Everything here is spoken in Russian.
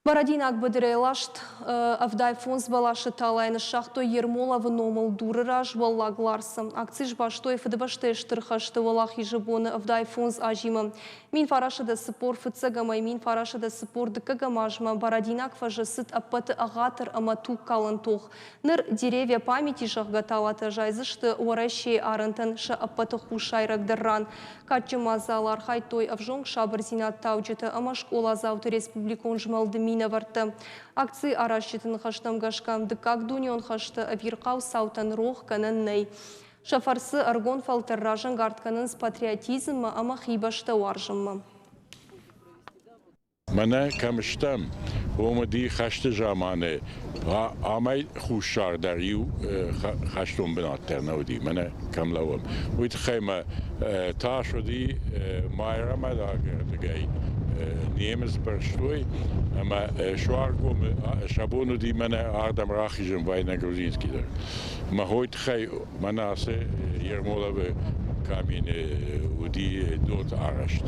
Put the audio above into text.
Барадинак бедрейлашт авдай фонс балашы талайны шахто ермола выномыл дурыраш валлагларсым. Акциж баштой фыдыбашты штырхашты валах ежебоны авдай фонс ажимы. Мин фарашыда спор фыцагамай, мин фарашыда спор дыкагамажма. Барадинак фажысыт аппаты агатыр амату калантох. Ныр деревья памяти жахгаталата жайзышты уаращие арынтын ша аппаты хушайрак дырран. Катчымазалар хайтой авжонг шабырзинат тауджеты амашкола завты республикон жмалдымин варты. Акции арашчетін хаштам гашкам дыкак дунион хашты авирқау саутан рох канын ней. Шафарсы аргон фалтырражын гартканын с патриотизмы ама хибашты уаржымы. Мене камштам омади хашты жаманы амай хушар дарю хаштум бинаттер науди мене камлавам. Уйт хайма ташоди майрама дагай Niemes perstoi, maar zwaar komen Shabono die men Adam Rachis en bijna Grozinski daar. Maar ooit ga je manase hier mogen we kamen die dood arrest.